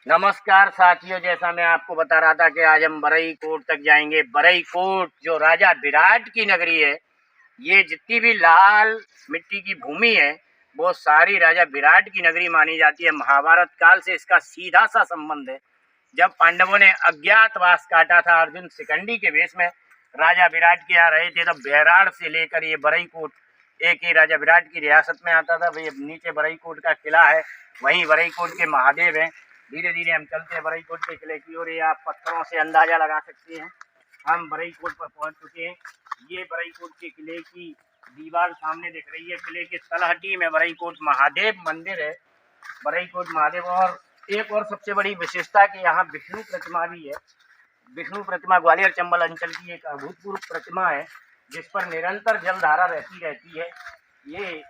नमस्कार साथियों, जैसा मैं आपको बता रहा था कि आज हम बरई कोट तक जाएंगे। बरई कोट जो राजा विराट की नगरी है, ये जितनी भी लाल मिट्टी की भूमि है वो सारी राजा विराट की नगरी मानी जाती है। महाभारत काल से इसका सीधा सा संबंध है। जब पांडवों ने अज्ञातवास काटा था अर्जुन शिखंडी के वेश में राजा विराट के यहाँ रहे थे, तब बैराड़ से लेकर ये बरई कोट एक ही राजा विराट की रियासत में आता था। भाई नीचे बरई कोट का किला है, वहीं बरई कोट के महादेव हैं। धीरे धीरे हम चलते हैं बरई कोट के किले की ओर। ये आप पत्थरों से अंदाजा लगा सकते हैं हम बरई कोट पर पहुंच चुके हैं। ये बरई कोट के किले की दीवार सामने दिख रही है। किले के तलहटी में बरई कोट महादेव मंदिर है। बरई कोट महादेव और एक और सबसे बड़ी विशेषता कि यहाँ विष्णु प्रतिमा भी है। विष्णु प्रतिमा ग्वालियर चंबल अंचल की एक अभूतपूर्व प्रतिमा है, जिस पर निरंतर जलधारा रहती है। ये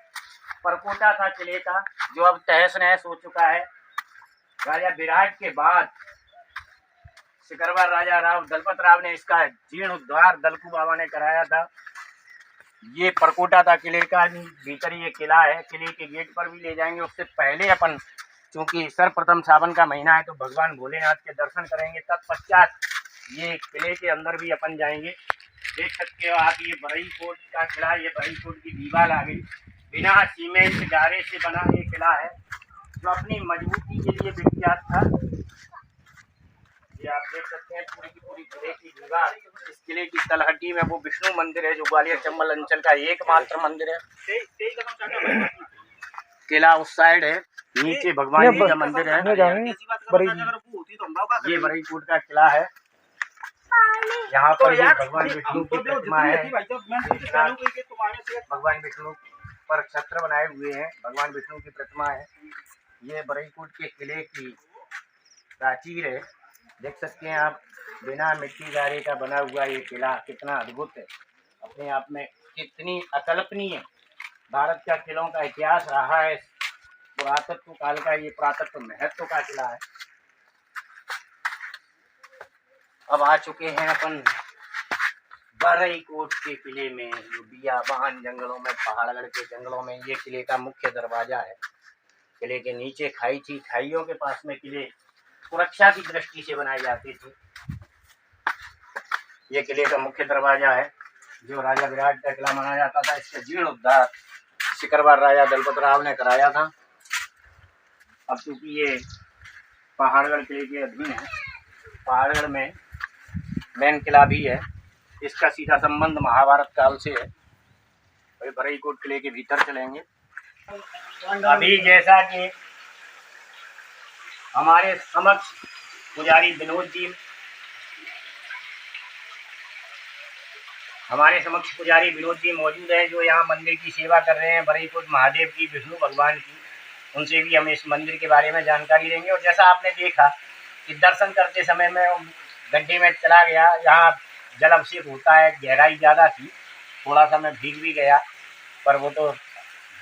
परकोटा था किले का, जो अब तहस नहस हो चुका है। राजा विराट के बाद सिकरवार राजा राव दलपत राव ने इसका जीर्णोद्धार दलकू बाबा ने कराया था। ये परकोटा था किले का, भीतर ये किला है। किले के गेट पर भी ले जाएंगे। उससे पहले अपन, चूंकि सर्वप्रथम सावन का महीना है, तो भगवान भोलेनाथ के दर्शन करेंगे। तत्पश्चात ये किले के अंदर भी अपन जाएंगे। देख सकते हो आप, ये बरई कोट का किला, ये बरई कोट की दीवार आ गई। बिना सीमेंट गारे से बना ये किला है, जो अपनी मजबूती के लिए विख्यात था। ये आप देख सकते हैं पूरी की पूरी किले की दीवार। इस किले की तलहटी में वो विष्णु मंदिर है, जो ग्वालियर चंबल अंचल का एकमात्र मंदिर है। किला उस साइड है, नीचे भगवान जी का मंदिर है। ये बरई कोट का किला है। यहाँ पर ये भगवान विष्णु की प्रतिमा है। भगवान विष्णु पर छत्र बनाए हुए हैं, भगवान विष्णु की प्रतिमा है। ये बरई कोट के किले की प्राचीर है। देख सकते हैं आप, बिना मिट्टी गारे का बना हुआ ये किला कितना अद्भुत है, अपने आप में कितनी अकल्पनीय भारत का किलों का इतिहास रहा है। पुरातत्व काल का ये पुरातत्व महत्व का किला है। अब आ चुके हैं अपन बरई कोट के किले में, जो बियाबान जंगलों में, पहाड़गढ़ के जंगलों में ये किले का मुख्य दरवाजा है। किले के नीचे खाई थी, खाइयों के पास में किले सुरक्षा की दृष्टि से बनाए जाते थे। ये किले का मुख्य दरवाजा है, जो राजा विराट का किला माना जाता था। इसके जीर्णोद्धार सिकरवार राजा दलपत राव ने कराया था। अब चूंकि ये पहाड़गढ़ किले के अधीन है, पहाड़गढ़ में मेन किला भी है। इसका सीधा संबंध महाभारत काल से है। वही बरई कोट किले के भीतर चलेंगे। अभी जैसा कि हमारे समक्ष पुजारी विनोद जी, मौजूद हैं, जो यहाँ मंदिर की सेवा कर रहे हैं, बरई कोट महादेव की, विष्णु भगवान की। उनसे भी हम इस मंदिर के बारे में जानकारी लेंगे। और जैसा आपने देखा कि दर्शन करते समय में गड्ढे में चला गया, यहाँ जल अभिषेक होता है, गहराई ज़्यादा थी, थोड़ा सा मैं भीग भी गया, पर वो तो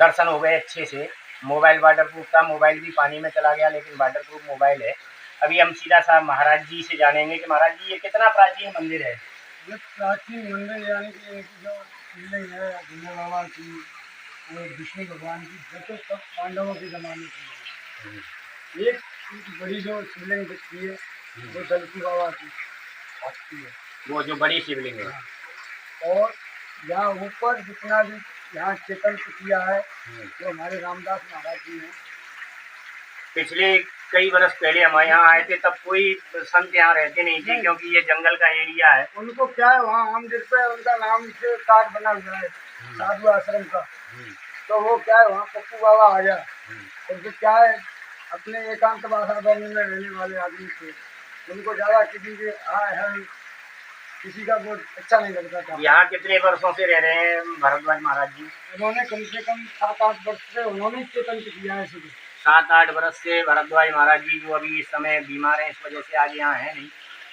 दर्शन हो गए अच्छे से। मोबाइल वाटरप्रूफ था, मोबाइल भी पानी में चला गया, लेकिन वाटरप्रूफ मोबाइल है। अभी हम सीधा सा महाराज जी से जानेंगे कि महाराज जी, ये कितना प्राचीन मंदिर है। ये प्राचीन मंदिर यानी कि जो शिवलिंग है भोले बाबा की, वो विष्णु भगवान की, जो सब पांडवों के ज़माने की है। एक बड़ी जो शिवलिंग दिखती है वो दलकी बाबा की भक्ति है, वो जो बड़ी शिवलिंग है। और यहाँ ऊपर जितना भी यहाँ चेतन किया है जो हमारे रामदास महाराज जी हैं। पिछले कई वर्ष पहले हम यहाँ आए थे, तब कोई संत यहाँ रहते नहीं थे, क्योंकि ये जंगल का एरिया है। उनको क्या है, वहाँ मंदिर पे उनका नाम से कार्ड बना हुआ है साधु आश्रम का। तो वो क्या है, वहाँ पप्पू बाबा आ गया। और जो क्या है, अपने एकांत वातावरण में रहने वाले आदमी थे, उनको ज़्यादा किसी के किसी का वो अच्छा नहीं लगता था। यहाँ कितने वर्षों से रह रहे हैं भारद्वाज महाराज जी? उन्होंने कम से कम 7-8 वर्ष से उन्होंने चेतन किया है। 7-8 वर्ष से भारद्वाज महाराज जी, जो अभी इस समय बीमार हैं, इस वजह से आज यहाँ है नहीं।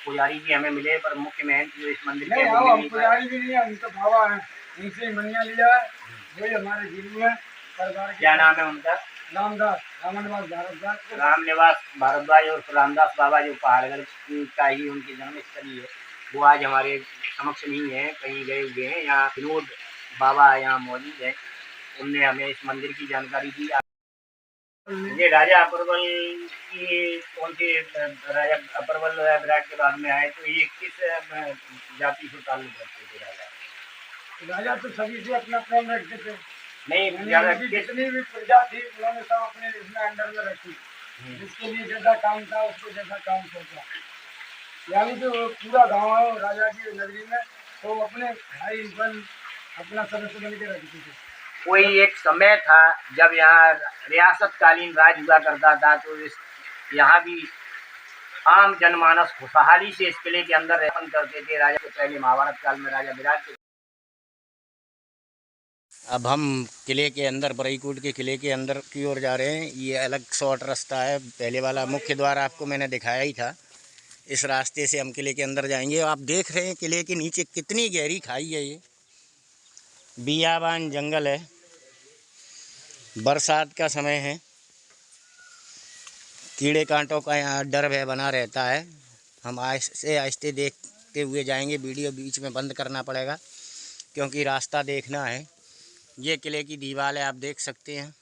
पुजारी जी हमें मिले, पर मुख्य महंत जो इस मंदिर के नहीं, पुजारी भी नहीं है, हम तो बाबा हैं, उनसे ही मनिया लिया है। वही हमारे गुरु है परिवार। क्या नाम है उनका? रामनिवास भारद्वाज। रामनिवास भारद्वाज और रामदास बाबा, जो पहाड़गढ़ का ही उनकी जन्म स्थली है, वो आज हमारे समक्ष नहीं है, कहीं गए हुए हैं। यहाँ विनोद बाबा यहाँ मौजूद है, उनने हमें इस मंदिर की जानकारी दी। ये राजा अप्रबल की कौन सी राजा अप्रबल विराट के बाद में आए, तो ये किस जाति से ताल्लुक रखते थे राजा? राजा तो सभी से अपना प्रेम रखते थे। नहीं, ज्यादा जितनी भी प्रजा थी उन्होंने सब अपने इसमें अंडर में रखी। जिसके लिए जैसा काम था उसको जैसा काम सोचा, यानी जो पूरा गांव है राजा की नगरी में, तो अपने भाई बन अपना सदस्य बन के रखते थे। कोई एक समय था जब यहाँ रियासतकालीन राज हुआ करता था, तो इस यहाँ भी आम जनमानस खुशहाली से इस किले के अंदर रहन करते थे। राजा के पहले महाभारत काल में राजा विराट के। अब हम किले के अंदर, बरईकोट के किले के अंदर की ओर जा रहे हैं। ये अलग शॉर्ट रास्ता है, पहले वाला मुख्य द्वार आपको मैंने दिखाया ही था। इस रास्ते से हम किले के अंदर जाएंगे। आप देख रहे हैं किले के नीचे कितनी गहरी खाई है। ये बियाबान जंगल है, बरसात का समय है, कीड़े कांटों का यहाँ डर भय बना रहता है। हम आहिस्ते आहिस्ते देखते हुए जाएंगे। वीडियो बीच में बंद करना पड़ेगा क्योंकि रास्ता देखना है। ये किले की दीवार है, आप देख सकते हैं।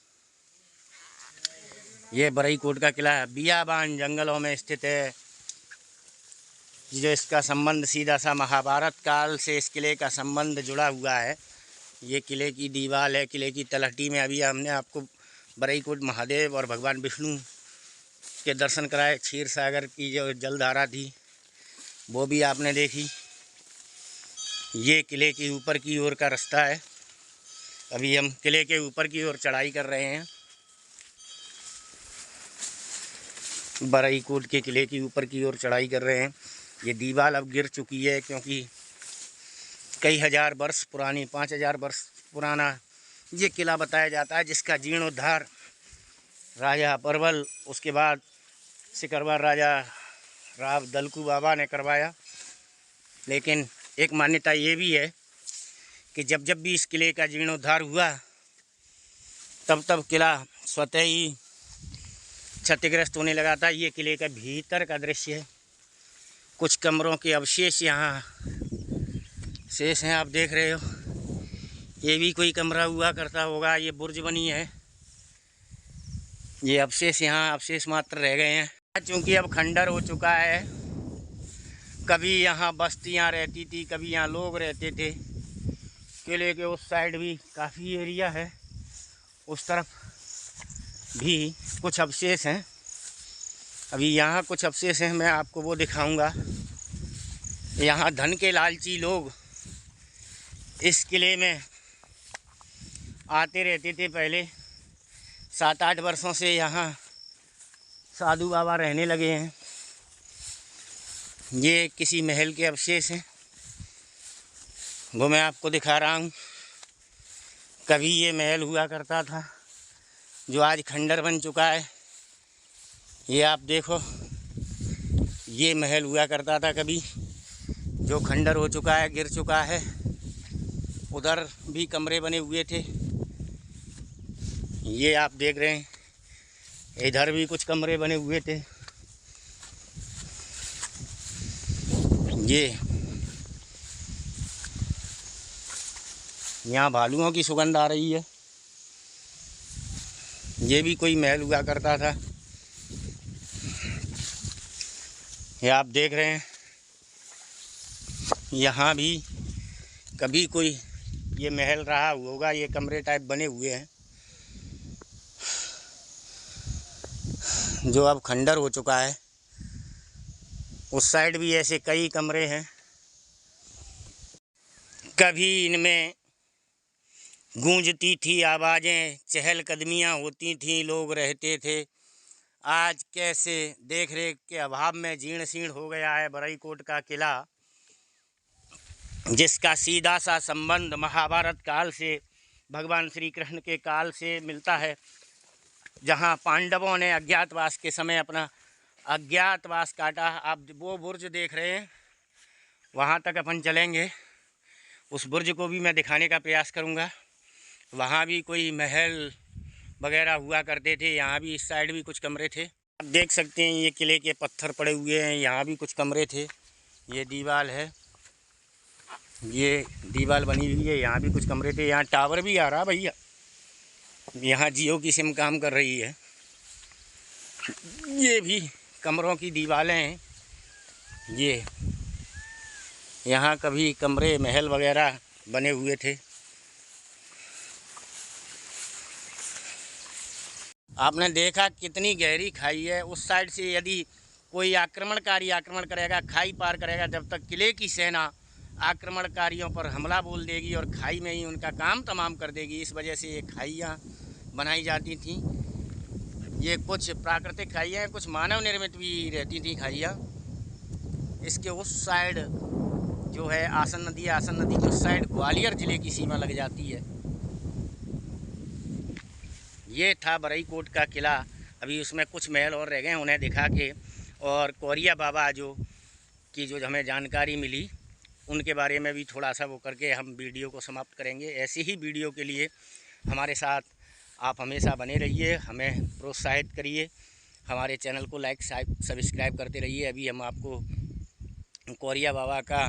ये बरईकोट का किला है, बियाबान जंगलों में स्थित है। जो इसका संबंध सीधा सा महाभारत काल से इस किले का संबंध जुड़ा हुआ है। ये किले की दीवार है। किले की तलहटी में अभी हमने आपको बरईकोट महादेव और भगवान विष्णु के दर्शन कराए। क्षीर सागर की जो जलधारा थी वो भी आपने देखी। ये किले के ऊपर की ओर का रास्ता है। अभी हम किले के ऊपर की ओर चढ़ाई कर रहे हैं। बरईकोट के किले के ऊपर की ओर चढ़ाई कर रहे हैं। ये दीवार अब गिर चुकी है क्योंकि कई हजार वर्ष पुरानी, 5000 वर्ष पुराना ये किला बताया जाता है, जिसका जीर्णोद्धार राजा अप्रबल, उसके बाद सिकरवर राजा राव दलकू बाबा ने करवाया। लेकिन एक मान्यता ये भी है कि जब जब भी इस किले का जीर्णोद्धार हुआ तब तब किला स्वतः ही क्षतिग्रस्त होने लगा था। ये किले का भीतर का दृश्य है। कुछ कमरों के अवशेष यहाँ शेष हैं, आप देख रहे हो। ये भी कोई कमरा हुआ करता होगा। ये बुर्ज बनी है। ये अवशेष यहाँ अवशेष मात्र रह गए हैं। चूँकि अब खंडर हो चुका है, कभी यहाँ बस्तियाँ रहती थी, कभी यहाँ लोग रहते थे। किले के उस साइड भी काफ़ी एरिया है, उस तरफ भी कुछ अवशेष हैं। अभी यहाँ कुछ अवशेष हैं, मैं आपको वो दिखाऊंगा। यहाँ धन के लालची लोग इस किले में आते रहते थे। पहले 7-8 वर्षों से यहाँ साधु बाबा रहने लगे हैं। ये किसी महल के अवशेष हैं, वो मैं आपको दिखा रहा हूँ। कभी ये महल हुआ करता था जो आज खंडर बन चुका है। ये आप देखो, ये महल हुआ करता था कभी, जो खंडर हो चुका है, गिर चुका है। उधर भी कमरे बने हुए थे, ये आप देख रहे हैं। इधर भी कुछ कमरे बने हुए थे। ये यहाँ भालुओं की सुगंध आ रही है। ये भी कोई महल हुआ करता था। ये आप देख रहे हैं, यहाँ भी कभी कोई ये महल रहा होगा। ये कमरे टाइप बने हुए हैं जो अब खंडर हो चुका है। उस साइड भी ऐसे कई कमरे हैं। कभी इनमें गूंजती थी आवाज़ें, चहलकदमियाँ होती थीं, लोग रहते थे। आज कैसे देख रेख के अभाव में जीर्ण शीर्ण हो गया है बरईकोट का किला, जिसका सीधा सा संबंध महाभारत काल से, भगवान श्री कृष्ण के काल से मिलता है, जहाँ पांडवों ने अज्ञातवास के समय अपना अज्ञातवास काटा। आप वो बुर्ज देख रहे हैं, वहाँ तक अपन चलेंगे। उस बुर्ज को भी मैं दिखाने का प्रयास करूँगा। वहाँ भी कोई महल वगैरह हुआ करते थे। यहाँ भी इस साइड भी कुछ कमरे थे। आप देख सकते हैं, ये किले के पत्थर पड़े हुए हैं। यहाँ भी कुछ कमरे थे। ये दीवार है, ये दीवार बनी हुई है। यहाँ भी कुछ कमरे थे। यहाँ टावर भी आ रहा भैया। यहाँ जियो की सिम काम कर रही है। ये भी कमरों की दीवारें हैं। ये यहाँ कभी कमरे महल वगैरह बने हुए थे। आपने देखा कितनी गहरी खाई है। उस साइड से यदि कोई आक्रमणकारी आक्रमण करेगा, खाई पार करेगा, जब तक किले की सेना आक्रमणकारियों पर हमला बोल देगी और खाई में ही उनका काम तमाम कर देगी। इस वजह से ये खाइयाँ बनाई जाती थीं। ये कुछ प्राकृतिक खाइयाँ हैं, कुछ मानव निर्मित भी रहती थी खाइयाँ। इसके उस साइड जो है आसन नदी की उस साइड ग्वालियर ज़िले की सीमा लग जाती है। ये था बरई कोट का किला। अभी उसमें कुछ महल और रह गए, उन्हें दिखा के और कौरिया बाबा जो हमें जानकारी मिली उनके बारे में भी थोड़ा सा वो करके हम वीडियो को समाप्त करेंगे। ऐसी ही वीडियो के लिए हमारे साथ आप हमेशा बने रहिए, हमें प्रोत्साहित करिए, हमारे चैनल को लाइक सब्सक्राइब करते रहिए। अभी हम आपको कौरिया बाबा का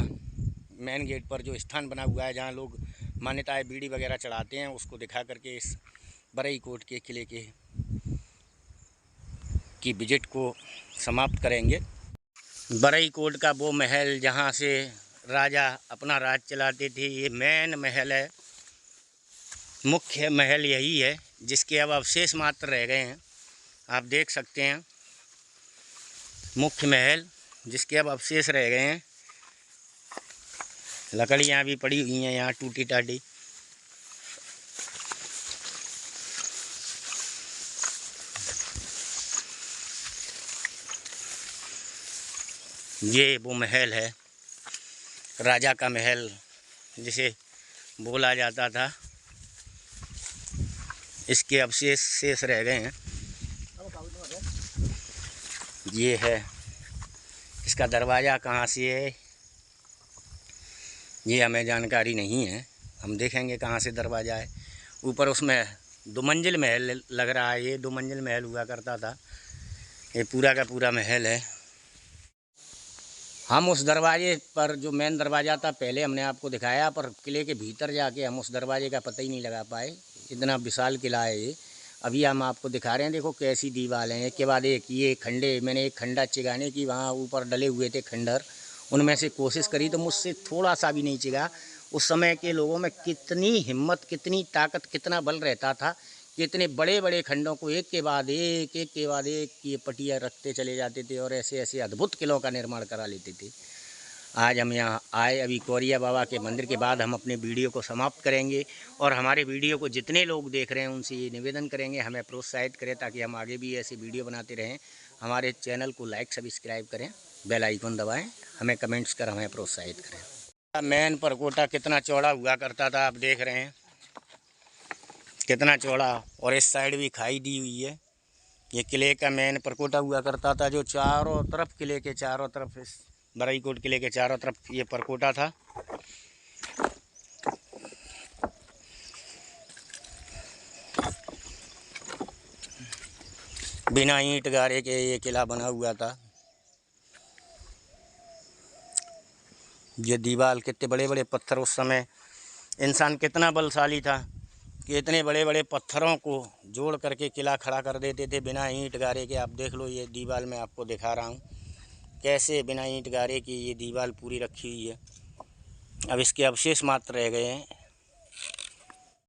मेन गेट पर जो स्थान बना हुआ है जहाँ लोग मान्यताएं बीड़ी वगैरह चढ़ाते हैं उसको दिखा करके इस बरई कोट के किले की विजिट को समाप्त करेंगे। बरई कोट का वो महल जहाँ से राजा अपना राज चलाते थे, ये मेन महल है, मुख्य महल यही है जिसके अब अवशेष मात्र रह गए हैं। आप देख सकते हैं मुख्य महल जिसके अब अवशेष रह गए हैं। लकड़ियाँ भी पड़ी हुई हैं यहाँ टूटी टाटी। ये वो महल है, राजा का महल जिसे बोला जाता था। इसके अवशेष शेष रह गए हैं। ये है, इसका दरवाज़ा कहाँ से है ये हमें जानकारी नहीं है, हम देखेंगे कहाँ से दरवाज़ा है। ऊपर उसमें 2 मंजिल महल लग रहा है, ये 2 मंजिल महल हुआ करता था। ये पूरा का पूरा महल है। हम उस दरवाजे पर जो मेन दरवाज़ा था पहले हमने आपको दिखाया, पर किले के भीतर जाके हम उस दरवाजे का पता ही नहीं लगा पाए। इतना विशाल किला है ये। अभी हम आपको दिखा रहे हैं, देखो कैसी दीवारें हैं, एक के बाद एक। ये खंडे, मैंने एक खंडा चिगाने की वहाँ ऊपर डले हुए थे खंडर, उनमें से कोशिश करी तो मुझसे थोड़ा सा भी नहीं चिगा। उस समय के लोगों में कितनी हिम्मत, कितनी ताकत, कितना बल रहता था कि इतने बड़े बड़े खंडों को एक के बाद एक ये पटिया रखते चले जाते थे और ऐसे ऐसे अद्भुत किलों का निर्माण करा लेते थे। आज हम यहाँ आए, अभी कौरिया बाबा के मंदिर के बाद हम अपने वीडियो को समाप्त करेंगे और हमारे वीडियो को जितने लोग देख रहे हैं उनसे ये निवेदन करेंगे हमें प्रोत्साहित करें ताकि हम आगे भी ऐसी वीडियो बनाते रहें। हमारे चैनल को लाइक सब्सक्राइब करें, बेल आइकन दबाएं, हमें कमेंट्स कर हमें प्रोत्साहित करें। मेन परकोटा कितना चौड़ा हुआ करता था, आप देख रहे हैं कितना चौड़ा, और इस साइड भी खाई दी हुई है। ये किले का मेन परकोटा हुआ करता था जो चारों तरफ, किले के चारों तरफ, इस बरई कोट किले के चारों तरफ ये परकोटा था। बिना ईंट गारे के ये किला बना हुआ था। ये दीवार, कितने बड़े बड़े पत्थर, उस समय इंसान कितना बलशाली था कि इतने बड़े बड़े पत्थरों को जोड़ करके किला खड़ा कर देते थे बिना ईंट गारे के। आप देख लो, ये दीवार मैं आपको दिखा रहा हूँ कैसे बिना ईंट गारे की ये दीवार पूरी रखी हुई है। अब इसके अवशेष मात्र रह गए हैं।